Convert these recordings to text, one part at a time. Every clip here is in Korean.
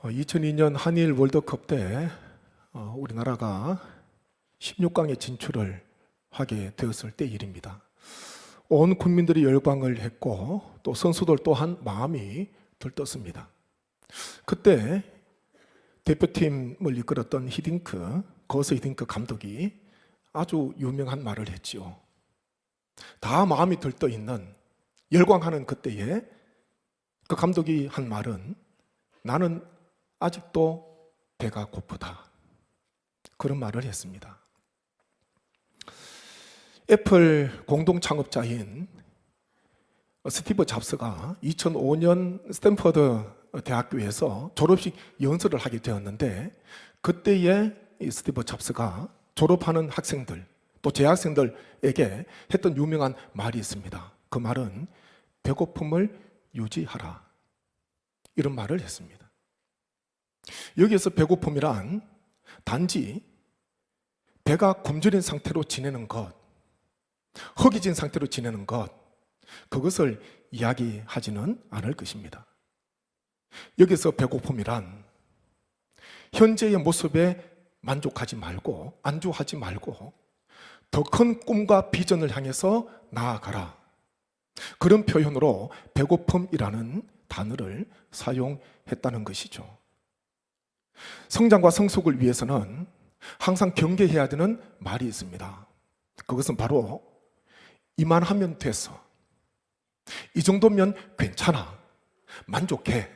2002년 한일 월드컵 때 우리나라가 16강에 진출을 하게 되었을 때 일입니다. 온 국민들이 열광을 했고 또 선수들 또한 마음이 들떴습니다. 그때 대표팀을 이끌었던 거스 히딩크 감독이 아주 유명한 말을 했지요. 다 마음이 들떠 있는 열광하는 그때에 그 감독이 한 말은 나는 아직도 배가 고프다. 그런 말을 했습니다. 애플 공동 창업자인 스티브 잡스가 2005년 스탠퍼드 대학교에서 졸업식 연설을 하게 되었는데 그때에 이 스티브 잡스가 졸업하는 학생들 또 재학생들에게 했던 유명한 말이 있습니다. 그 말은 배고픔을 유지하라. 이런 말을 했습니다. 여기에서 배고픔이란 단지 배가 굶주린 상태로 지내는 것, 허기진 상태로 지내는 것, 그것을 이야기하지는 않을 것입니다. 여기서 배고픔이란 현재의 모습에 만족하지 말고 안주하지 말고 더 큰 꿈과 비전을 향해서 나아가라. 그런 표현으로 배고픔이라는 단어를 사용했다는 것이죠. 성장과 성숙을 위해서는 항상 경계해야 되는 말이 있습니다. 그것은 바로 이만하면 됐어. 이 정도면 괜찮아. 만족해.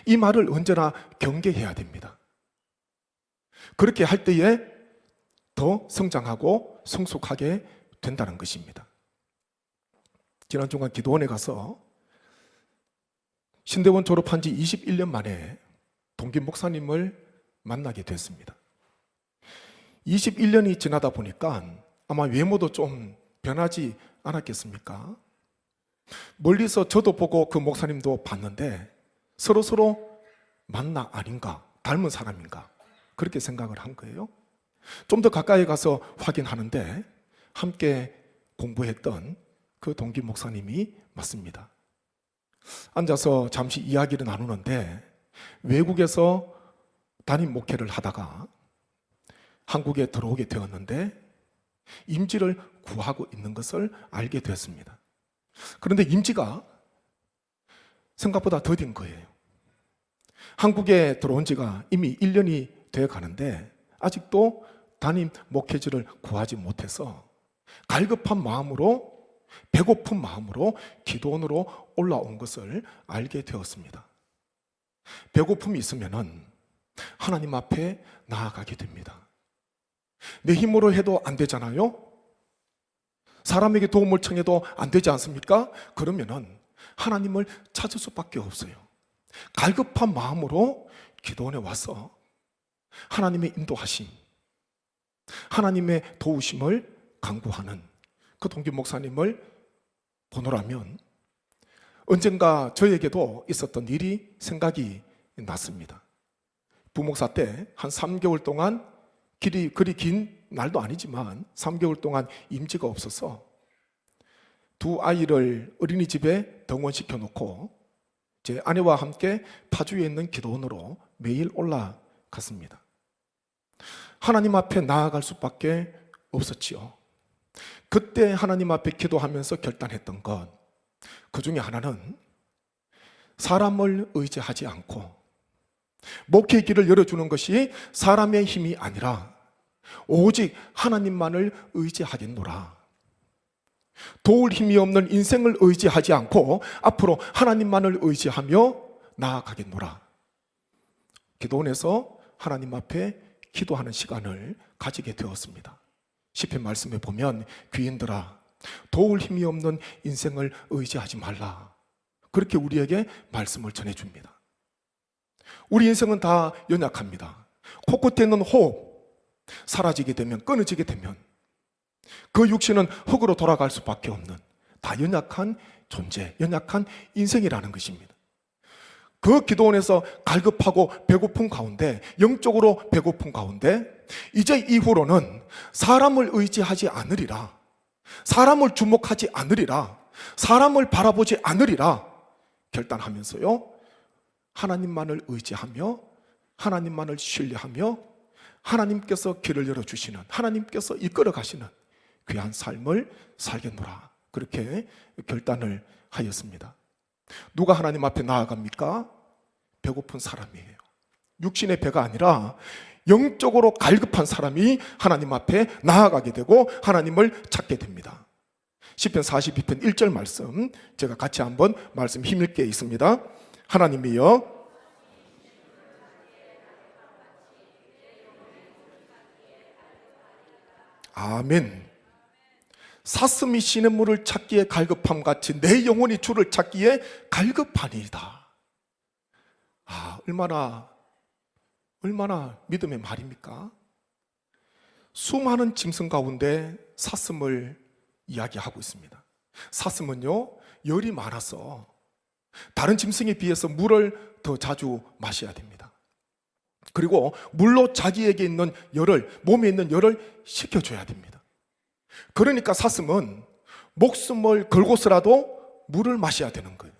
이 말을 언제나 경계해야 됩니다. 그렇게 할 때에 더 성장하고 성숙하게 된다는 것입니다. 지난 주간 기도원에 가서 신대원 졸업한 지 21년 만에 동기 목사님을 만나게 됐습니다. 21년이 지나다 보니까 아마 외모도 좀 변하지 않았겠습니까? 멀리서 저도 보고 그 목사님도 봤는데 서로 맞나 아닌가, 닮은 사람인가 그렇게 생각을 한 거예요. 좀 더 가까이 가서 확인하는데 함께 공부했던 그 동기 목사님이 맞습니다. 앉아서 잠시 이야기를 나누는데 외국에서 담임 목회를 하다가 한국에 들어오게 되었는데 임지를 구하고 있는 것을 알게 되었습니다. 그런데 임지가 생각보다 더딘 거예요. 한국에 들어온 지가 이미 1년이 되어 가는데 아직도 담임 목회지를 구하지 못해서 갈급한 마음으로 배고픈 마음으로 기도원으로 올라온 것을 알게 되었습니다. 배고픔이 있으면은 하나님 앞에 나아가게 됩니다. 내 힘으로 해도 안 되잖아요? 사람에게 도움을 청해도 안 되지 않습니까? 그러면은 하나님을 찾을 수밖에 없어요. 갈급한 마음으로 기도원에 와서 하나님의 인도하심, 하나님의 도우심을 간구하는 그 동기 목사님을 보노라면 언젠가 저에게도 있었던 일이 생각이 났습니다. 부목사 때 한 3개월 동안 그리 긴 날도 아니지만 3개월 동안 임지가 없어서 두 아이를 어린이집에 등원시켜 놓고 제 아내와 함께 파주에 있는 기도원으로 매일 올라갔습니다. 하나님 앞에 나아갈 수밖에 없었지요. 그때 하나님 앞에 기도하면서 결단했던 것, 그 중에 하나는 사람을 의지하지 않고 목회의 길을 열어주는 것이 사람의 힘이 아니라 오직 하나님만을 의지하겠노라. 도울 힘이 없는 인생을 의지하지 않고 앞으로 하나님만을 의지하며 나아가겠노라. 기도원에서 하나님 앞에 기도하는 시간을 가지게 되었습니다. 시편 말씀에 보면 귀인들아 도울 힘이 없는 인생을 의지하지 말라. 그렇게 우리에게 말씀을 전해줍니다. 우리 인생은 다 연약합니다. 코끝에 있는 호흡 사라지게 되면 끊어지게 되면 그 육신은 흙으로 돌아갈 수밖에 없는 다 연약한 존재, 연약한 인생이라는 것입니다. 그 기도원에서 갈급하고 배고픈 가운데, 영적으로 배고픈 가운데 이제 이후로는 사람을 의지하지 않으리라, 사람을 주목하지 않으리라, 사람을 바라보지 않으리라 결단하면서요 하나님만을 의지하며 하나님만을 신뢰하며 하나님께서 길을 열어주시는, 하나님께서 이끌어 가시는 귀한 삶을 살겠노라, 그렇게 결단을 하였습니다. 누가 하나님 앞에 나아갑니까? 배고픈 사람이에요. 육신의 배가 아니라 영적으로 갈급한 사람이 하나님 앞에 나아가게 되고 하나님을 찾게 됩니다. 시편 42편 1절 말씀, 제가 같이 한번 말씀 힘있게 읽습니다. 하나님이여 아멘. 사슴이 시냇물을 찾기에 갈급함 같이 내 영혼이 주를 찾기에 갈급하니이다. 얼마나 믿음의 말입니까? 수많은 짐승 가운데 사슴을 이야기하고 있습니다. 사슴은요, 열이 많아서 다른 짐승에 비해서 물을 더 자주 마셔야 됩니다. 그리고 물로 자기에게 있는 열을, 몸에 있는 열을 식혀줘야 됩니다. 그러니까 사슴은 목숨을 걸고서라도 물을 마셔야 되는 거예요.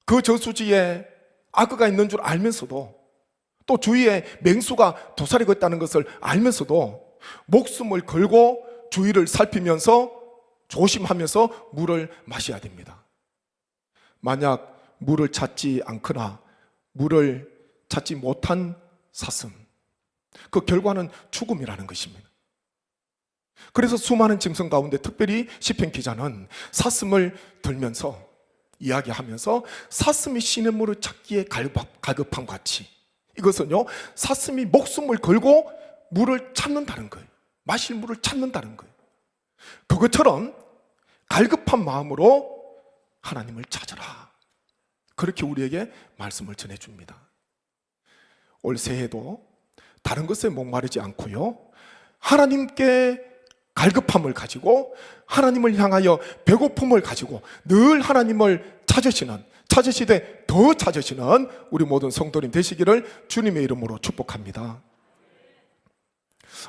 그 저수지에 악어가 있는 줄 알면서도, 또 주위에 맹수가 도사리고 있다는 것을 알면서도 목숨을 걸고 주위를 살피면서 조심하면서 물을 마셔야 됩니다. 만약 물을 찾지 않거나 물을 찾지 못한 사슴, 그 결과는 죽음이라는 것입니다. 그래서 수많은 짐승 가운데 특별히 시편 기자는 사슴을 들면서 이야기하면서 사슴이 시냇물을 찾기에 갈급함 같이, 이것은요, 사슴이 목숨을 걸고 물을 찾는다는 거예요. 마실 물을 찾는다는 거예요. 그것처럼 갈급한 마음으로 하나님을 찾아라, 그렇게 우리에게 말씀을 전해줍니다. 올 새해도 다른 것에 목마르지 않고요, 하나님께 갈급함을 가지고 하나님을 향하여 배고픔을 가지고 늘 하나님을 찾으시되 더 찾으시는 우리 모든 성도님 되시기를 주님의 이름으로 축복합니다.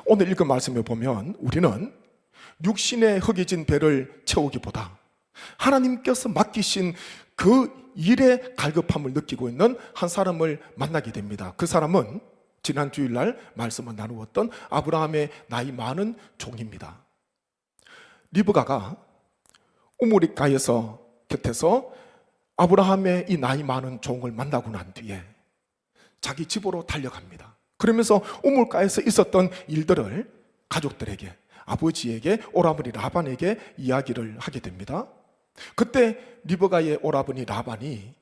오늘 읽은 말씀에 보면 우리는 육신의 허기진 배를 채우기보다 하나님께서 맡기신 그 일에 갈급함을 느끼고 있는 한 사람을 만나게 됩니다. 그 사람은 지난 주일날 말씀을 나누었던 아브라함의 나이 많은 종입니다. 리브가가 우물가에서 곁에서 아브라함의 이 나이 많은 종을 만나고 난 뒤에 자기 집으로 달려갑니다. 그러면서 우물가에서 있었던 일들을 가족들에게, 아버지에게, 오라버니 라반에게 이야기를 하게 됩니다. 그때 리브가의 오라버니 라반이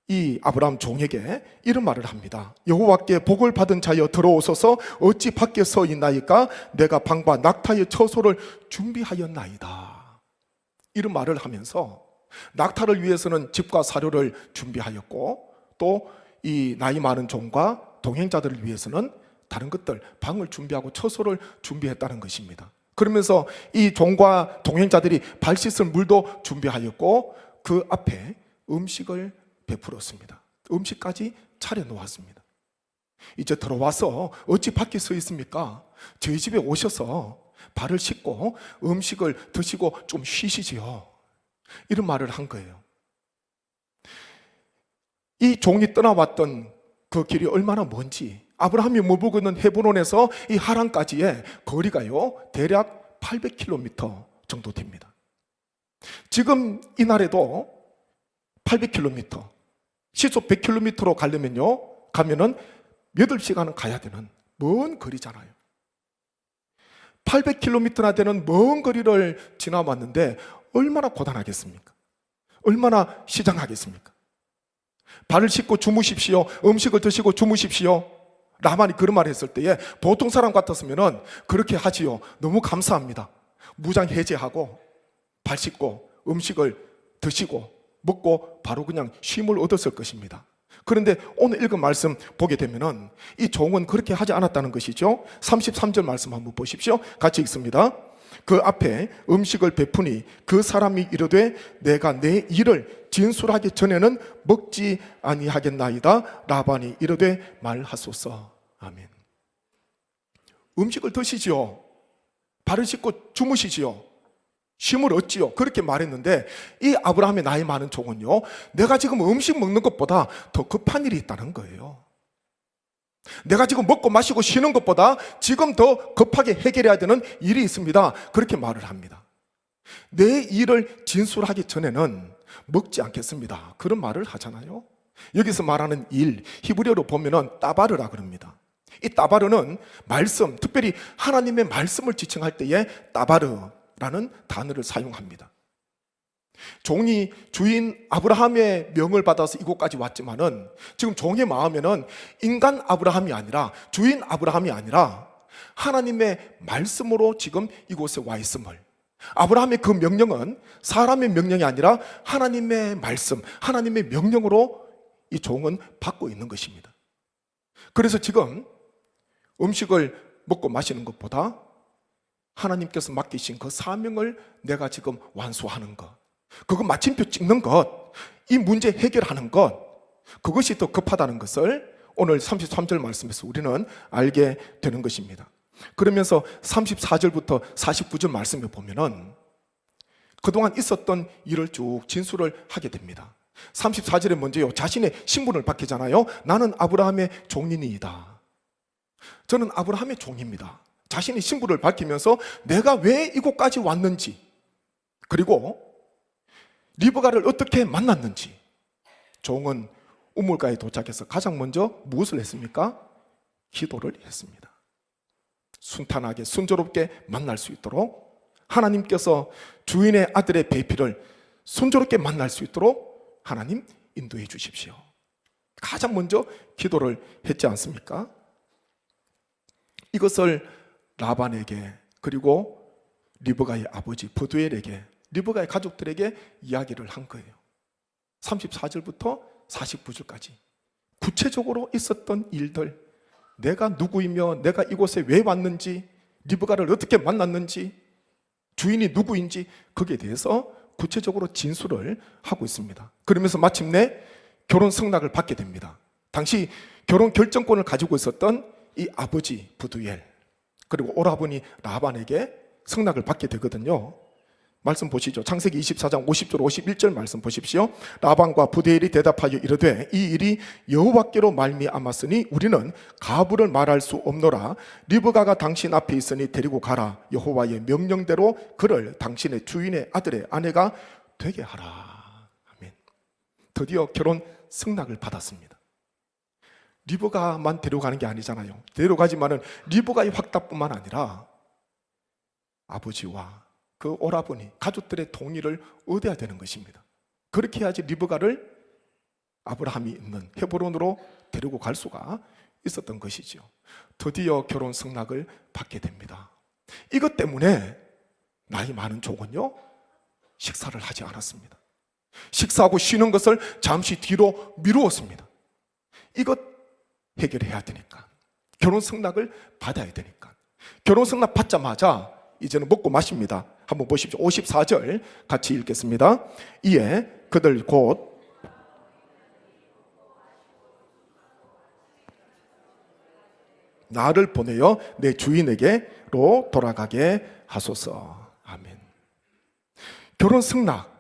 이 아브라함 종에게 이런 말을 합니다. 여호와께 복을 받은 자여 들어오소서, 어찌 밖에 서 있나이까? 내가 방과 낙타의 처소를 준비하였나이다. 이런 말을 하면서 낙타를 위해서는 집과 사료를 준비하였고, 또 이 나이 많은 종과 동행자들을 위해서는 다른 것들, 방을 준비하고 처소를 준비했다는 것입니다. 그러면서 이 종과 동행자들이 발 씻을 물도 준비하였고 그 앞에 음식을 베풀었습니다. 음식까지 차려놓았습니다. 이제 들어와서 어찌 밖에 서 있습니까? 저희 집에 오셔서 발을 씻고 음식을 드시고 좀 쉬시지요, 이런 말을 한 거예요. 이 종이 떠나왔던 그 길이 얼마나 먼지, 아브라함이 머물고 있는 헤브론에서 이 하란까지의 거리가요 대략 800km 정도 됩니다. 지금 이날에도 800km, 시속 100km로 가면은 8시간은 가야 되는 먼 거리잖아요. 800km나 되는 먼 거리를 지나왔는데 얼마나 고단하겠습니까? 얼마나 시장하겠습니까? 발을 씻고 주무십시오, 음식을 드시고 주무십시오, 라반이 그런 말을 했을 때에 보통 사람 같았으면 그렇게 하지요. 너무 감사합니다. 무장 해제하고 발 씻고 음식을 드시고 먹고 바로 그냥 쉼을 얻었을 것입니다. 그런데 오늘 읽은 말씀 보게 되면은 이 종은 그렇게 하지 않았다는 것이죠. 33절 말씀 한번 보십시오. 같이 읽습니다. 그 앞에 음식을 베푸니 그 사람이 이르되 내가 내 일을 진술하기 전에는 먹지 아니하겠나이다. 라반이 이르되 말하소서. 아멘. 음식을 드시지요, 발을 씻고 주무시지요. 쉼을 얻지요. 그렇게 말했는데 이 아브라함의 나이 많은 종은요, 내가 지금 음식 먹는 것보다 더 급한 일이 있다는 거예요. 내가 지금 먹고 마시고 쉬는 것보다 지금 더 급하게 해결해야 되는 일이 있습니다. 그렇게 말을 합니다. 내 일을 진술하기 전에는 먹지 않겠습니다. 그런 말을 하잖아요. 여기서 말하는 일, 히브리어로 보면은 따바르라 그럽니다. 이 따바르는 말씀, 특별히 하나님의 말씀을 지칭할 때에 따바르라는 단어를 사용합니다. 종이 주인 아브라함의 명을 받아서 이곳까지 왔지만은 지금 종의 마음에는 인간 아브라함이 아니라, 주인 아브라함이 아니라 하나님의 말씀으로 지금 이곳에 와 있음을, 아브라함의 그 명령은 사람의 명령이 아니라 하나님의 말씀, 하나님의 명령으로 이 종은 받고 있는 것입니다. 그래서 지금 음식을 먹고 마시는 것보다 하나님께서 맡기신 그 사명을 내가 지금 완수하는 것, 그거 마침표 찍는 것, 이 문제 해결하는 것, 그것이 더 급하다는 것을 오늘 33절 말씀에서 우리는 알게 되는 것입니다. 그러면서 34절부터 49절 말씀에 보면은 그동안 있었던 일을 쭉 진술을 하게 됩니다. 34절에 먼저요, 자신의 신분을 밝히잖아요. 나는 아브라함의 종이니이다. 저는 아브라함의 종입니다. 자신의 신분을 밝히면서 내가 왜 이곳까지 왔는지, 그리고 리브가를 어떻게 만났는지. 종은 우물가에 도착해서 가장 먼저 무엇을 했습니까? 기도를 했습니다. 순탄하게 순조롭게 만날 수 있도록 하나님께서 주인의 아들의 배필을 순조롭게 만날 수 있도록 하나님 인도해 주십시오. 가장 먼저 기도를 했지 않습니까? 이것을 라반에게, 그리고 리브가의 아버지 부두엘에게, 리브가의 가족들에게 이야기를 한 거예요. 34절부터 49절까지 구체적으로 있었던 일들, 내가 누구이며 내가 이곳에 왜 왔는지, 리브가를 어떻게 만났는지, 주인이 누구인지, 거기에 대해서 구체적으로 진술을 하고 있습니다. 그러면서 마침내 결혼 승낙을 받게 됩니다. 당시 결혼 결정권을 가지고 있었던 이 아버지 부두엘, 그리고 오라버니 라반에게 승낙을 받게 되거든요. 말씀 보시죠. 창세기 24장 50절 51절 말씀 보십시오. 라반과 부두엘이 대답하여 이르되 이 일이 여호와께로 말미암았으니 우리는 가부를 말할 수 없노라. 리브가가 당신 앞에 있으니 데리고 가라. 여호와의 명령대로 그를 당신의 주인의 아들의 아내가 되게 하라. 아멘. 드디어 결혼 승낙을 받았습니다. 리브가만 데려가는 게 아니잖아요. 데려가지만은 리브가의 확답뿐만 아니라 아버지와 그 오라버니, 가족들의 동의를 얻어야 되는 것입니다. 그렇게 해야지 리브가를 아브라함이 있는 헤브론으로 데리고 갈 수가 있었던 것이죠. 드디어 결혼 승낙을 받게 됩니다. 이것 때문에 나이 많은 종은요, 식사를 하지 않았습니다. 식사하고 쉬는 것을 잠시 뒤로 미루었습니다. 이것 해결해야 되니까, 결혼 승낙을 받아야 되니까. 결혼 승낙 받자마자 이제는 먹고 마십니다. 한번 보십시오. 54절 같이 읽겠습니다. 이에 그들 곧 나를 보내어 내 주인에게로 돌아가게 하소서. 아멘. 결혼 승낙,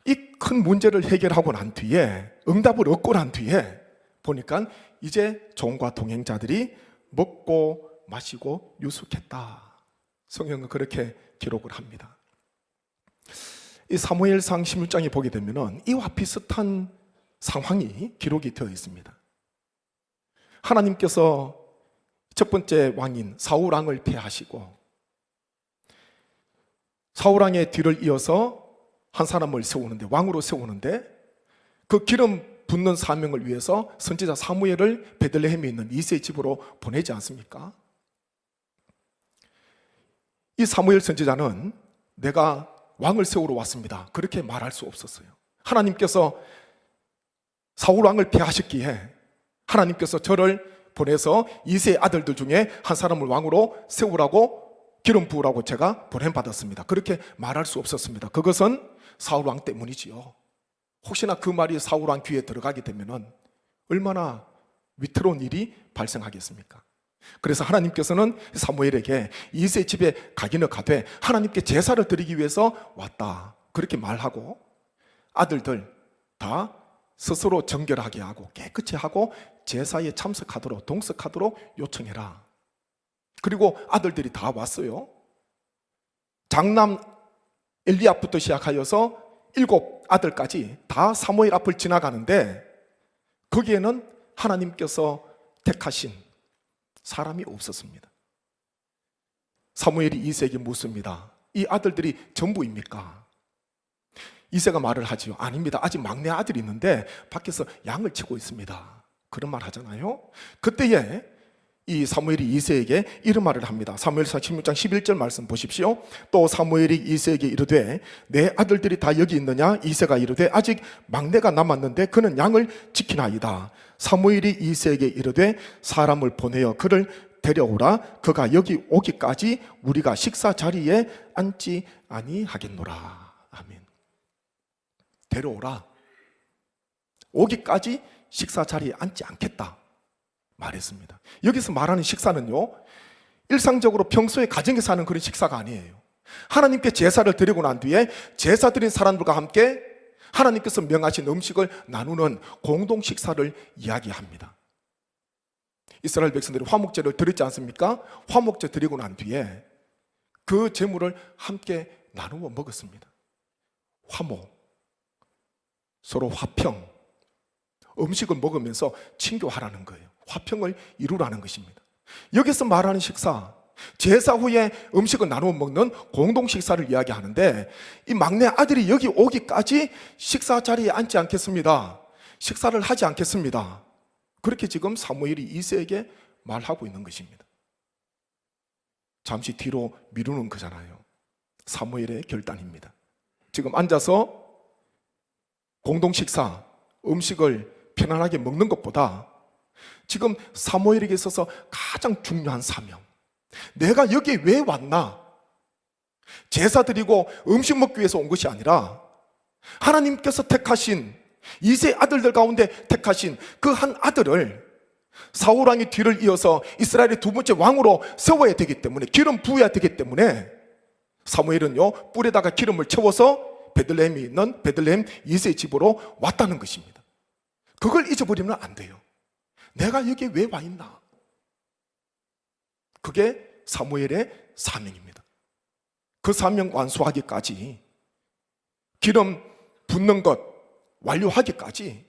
이 큰 문제를 해결하고 난 뒤에, 응답을 얻고 난 뒤에 보니까 이제 종과 동행자들이 먹고 마시고 유숙했다. 성경은 그렇게 기록을 합니다. 이 사무엘상 16장에 보게 되면 이와 비슷한 상황이 기록이 되어 있습니다. 하나님께서 첫 번째 왕인 사울 왕을 폐하시고 사울 왕의 뒤를 이어서 한 사람을 세우는데, 왕으로 세우는데, 그 기름 붓는 사명을 위해서 선지자 사무엘을 베들레헴에 있는 이새의 집으로 보내지 않습니까? 이 사무엘 선지자는 내가 왕을 세우러 왔습니다, 그렇게 말할 수 없었어요. 하나님께서 사울 왕을 폐하셨기에 하나님께서 저를 보내서 이새의 아들들 중에 한 사람을 왕으로 세우라고, 기름 부으라고 제가 보냄받았습니다, 그렇게 말할 수 없었습니다. 그것은 사울 왕 때문이지요. 혹시나 그 말이 사울 왕 귀에 들어가게 되면 얼마나 위태로운 일이 발생하겠습니까? 그래서 하나님께서는 사무엘에게 이새의 집에 가기는 가되 하나님께 제사를 드리기 위해서 왔다, 그렇게 말하고 아들들 다 스스로 정결하게 하고 깨끗이 하고 제사에 참석하도록 동석하도록 요청해라. 그리고 아들들이 다 왔어요. 장남 엘리압부터 시작하여서 7 아들까지 다 사무엘 앞을 지나가는데 거기에는 하나님께서 택하신 사람이 없었습니다. 사무엘이 이새에게 묻습니다. 이 아들들이 전부입니까? 이새가 말을 하지요. 아닙니다. 아직 막내 아들이 있는데 밖에서 양을 치고 있습니다. 그런 말 하잖아요. 그때에 이 사무엘이 이새에게 이런 말을 합니다. 사무엘상 16장 11절 말씀 보십시오. 또 사무엘이 이새에게 이르되 내 아들들이 다 여기 있느냐? 이새가 이르되 아직 막내가 남았는데 그는 양을 지키나이다. 사무엘이 이새에게 이르되 사람을 보내어 그를 데려오라. 그가 여기 오기까지 우리가 식사 자리에 앉지 아니하겠노라. 아멘. 데려오라. 오기까지 식사 자리에 앉지 않겠다 말했습니다. 여기서 말하는 식사는요, 일상적으로 평소에 가정에서 하는 그런 식사가 아니에요. 하나님께 제사를 드리고 난 뒤에 제사 드린 사람들과 함께 하나님께서 명하신 음식을 나누는 공동 식사를 이야기합니다. 이스라엘 백성들이 화목제를 드렸지 않습니까? 화목제 드리고 난 뒤에 그 제물을 함께 나누어 먹었습니다. 화목, 서로 화평, 음식을 먹으면서 친교하라는 거예요. 화평을 이루라는 것입니다. 여기서 말하는 식사, 제사 후에 음식을 나누어 먹는 공동 식사를 이야기하는데 이 막내 아들이 여기 오기까지 식사 자리에 앉지 않겠습니다. 식사를 하지 않겠습니다. 그렇게 지금 사무엘이 이새에게 말하고 있는 것입니다. 잠시 뒤로 미루는 거잖아요. 사무엘의 결단입니다. 지금 앉아서 공동 식사, 음식을 편안하게 먹는 것보다 지금 사무엘에게 있어서 가장 중요한 사명, 내가 여기에 왜 왔나? 제사 드리고 음식 먹기 위해서 온 것이 아니라 하나님께서 택하신 이세 아들들 가운데 택하신 그 한 아들을 사울 왕의 뒤를 이어서 이스라엘의 2번째 왕으로 세워야 되기 때문에, 기름 부어야 되기 때문에 사무엘은요 뿔에다가 기름을 채워서 베들레헴에 있는 베들레헴 이세의 집으로 왔다는 것입니다. 그걸 잊어버리면 안 돼요. 내가 여기에 왜 와 있나? 그게 사무엘의 사명입니다. 그 사명 완수하기까지, 기름 붓는 것 완료하기까지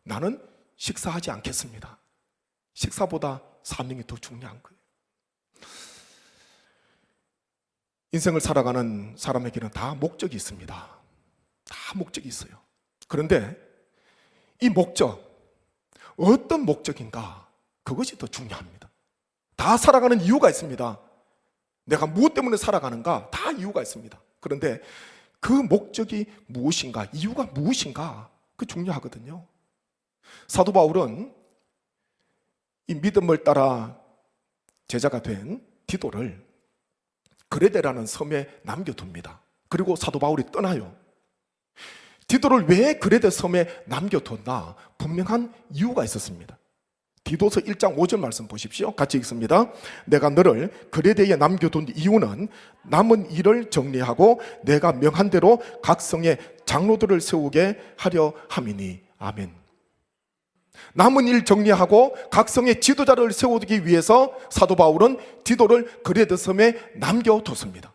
나는 식사하지 않겠습니다. 식사보다 사명이 더 중요한 거예요. 인생을 살아가는 사람에게는 다 목적이 있습니다. 다 목적이 있어요. 그런데 이 목적, 어떤 목적인가? 그것이 더 중요합니다. 다 살아가는 이유가 있습니다. 내가 무엇 때문에 살아가는가? 다 이유가 있습니다. 그런데 그 목적이 무엇인가? 이유가 무엇인가? 그 중요하거든요. 사도 바울은 이 믿음을 따라 제자가 된 디도를 그레데라는 섬에 남겨둡니다. 그리고 사도 바울이 떠나요. 디도를 왜 그레데 섬에 남겨뒀나? 분명한 이유가 있었습니다. 디도서 1장 5절 말씀 보십시오. 같이 읽습니다. 내가 너를 그레데에 남겨둔 이유는 남은 일을 정리하고 내가 명한 대로 각 성에 장로들을 세우게 하려 함이니. 아멘. 남은 일 정리하고 각 성에 지도자를 세우기 위해서 사도 바울은 디도를 그레데 섬에 남겨뒀습니다.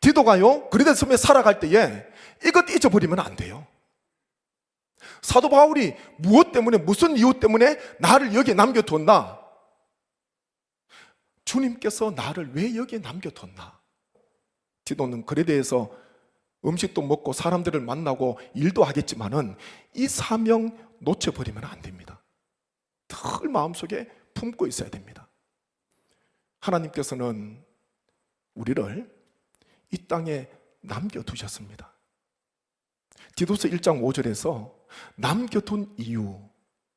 디도가요 그레데 섬에 살아갈 때에 이것 잊어버리면 안 돼요. 사도 바울이 무엇 때문에, 무슨 이유 때문에 나를 여기에 남겨뒀나? 주님께서 나를 왜 여기에 남겨뒀나? 디도는 그레데에서 음식도 먹고 사람들을 만나고 일도 하겠지만은 이 사명 놓쳐버리면 안 됩니다. 늘 마음속에 품고 있어야 됩니다. 하나님께서는 우리를 이 땅에 남겨두셨습니다. 디도서 1장 5절에서 남겨둔 이유,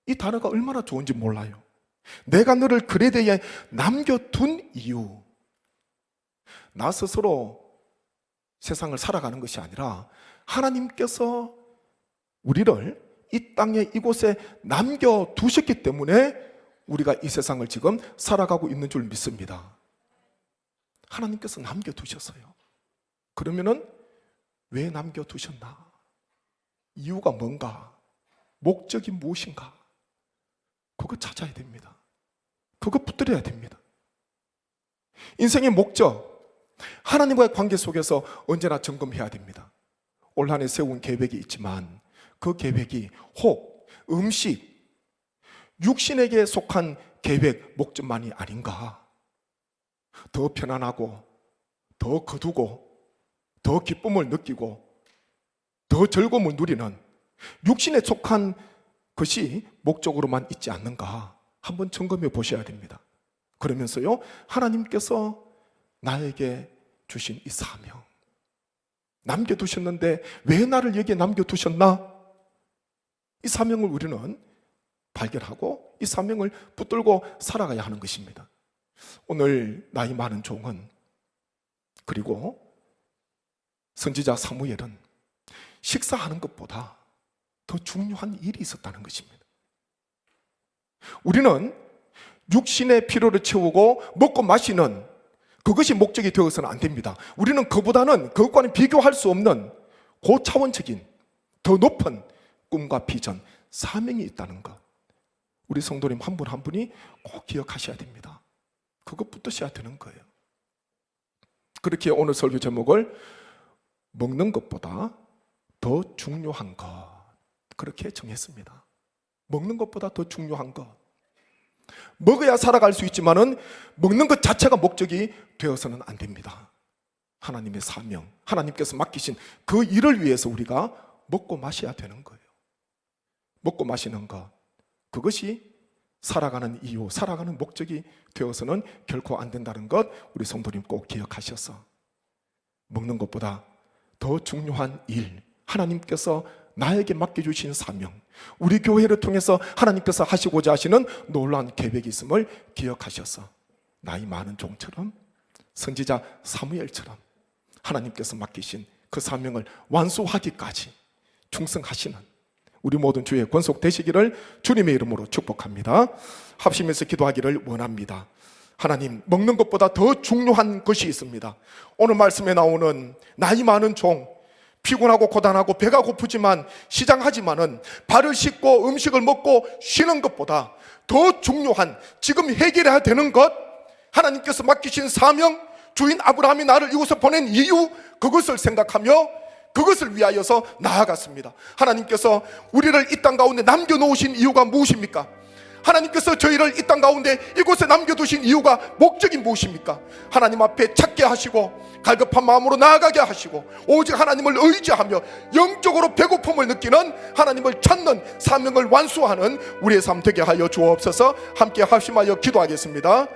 이 단어가 얼마나 좋은지 몰라요. 내가 너를 그레데에 남겨둔 이유, 나 스스로 세상을 살아가는 것이 아니라 하나님께서 우리를 이 땅에 이곳에 남겨두셨기 때문에 우리가 이 세상을 지금 살아가고 있는 줄 믿습니다. 하나님께서 남겨두셨어요. 그러면은 왜 남겨두셨나? 이유가 뭔가? 목적이 무엇인가? 그거 찾아야 됩니다. 그거 붙들어야 됩니다. 인생의 목적, 하나님과의 관계 속에서 언제나 점검해야 됩니다. 올 한 해 세운 계획이 있지만 그 계획이 혹 음식, 육신에게 속한 계획, 목적만이 아닌가? 더 편안하고 더 거두고 더 기쁨을 느끼고 더 즐거움을 누리는 육신에 속한 것이 목적으로만 있지 않는가? 한번 점검해 보셔야 됩니다. 그러면서요, 하나님께서 나에게 주신 이 사명 남겨두셨는데 왜 나를 여기에 남겨두셨나? 이 사명을 우리는 발견하고 이 사명을 붙들고 살아가야 하는 것입니다. 오늘 나이 많은 종은, 그리고 선지자 사무엘은 식사하는 것보다 더 중요한 일이 있었다는 것입니다. 우리는 육신의 필요를 채우고 먹고 마시는 그것이 목적이 되어서는 안 됩니다. 우리는 그보다는 그것과는 비교할 수 없는 고차원적인 더 높은 꿈과 비전, 사명이 있다는 것, 우리 성도님 한 분 한 분이 꼭 기억하셔야 됩니다. 그것 붙드셔야 되는 거예요. 그렇게 오늘 설교 제목을 먹는 것보다 더 중요한 것, 그렇게 정했습니다. 먹는 것보다 더 중요한 것. 먹어야 살아갈 수 있지만은 먹는 것 자체가 목적이 되어서는 안 됩니다. 하나님의 사명, 하나님께서 맡기신 그 일을 위해서 우리가 먹고 마셔야 되는 거예요. 먹고 마시는 것, 그것이 살아가는 이유, 살아가는 목적이 되어서는 결코 안 된다는 것, 우리 성도님 꼭 기억하셔서 먹는 것보다 더 중요한 일, 하나님께서 나에게 맡겨주신 사명, 우리 교회를 통해서 하나님께서 하시고자 하시는 놀라운 계획이 있음을 기억하셔서 나이 많은 종처럼, 선지자 사무엘처럼 하나님께서 맡기신 그 사명을 완수하기까지 충성하시는 우리 모든 주의 권속 되시기를 주님의 이름으로 축복합니다. 합심해서 기도하기를 원합니다. 하나님, 먹는 것보다 더 중요한 것이 있습니다. 오늘 말씀에 나오는 나이 많은 종, 피곤하고 고단하고 배가 고프지만 시장하지만은 발을 씻고 음식을 먹고 쉬는 것보다 더 중요한, 지금 해결해야 되는 것, 하나님께서 맡기신 사명, 주인 아브라함이 나를 이곳에 보낸 이유, 그것을 생각하며 그것을 위하여서 나아갔습니다. 하나님께서 우리를 이 땅 가운데 남겨놓으신 이유가 무엇입니까? 하나님께서 저희를 이 땅 가운데 이곳에 남겨두신 이유가, 목적이 무엇입니까? 하나님 앞에 찾게 하시고 갈급한 마음으로 나아가게 하시고 오직 하나님을 의지하며 영적으로 배고픔을 느끼는, 하나님을 찾는 사명을 완수하는 우리의 삶 되게 하여 주옵소서. 함께 합심하여 기도하겠습니다.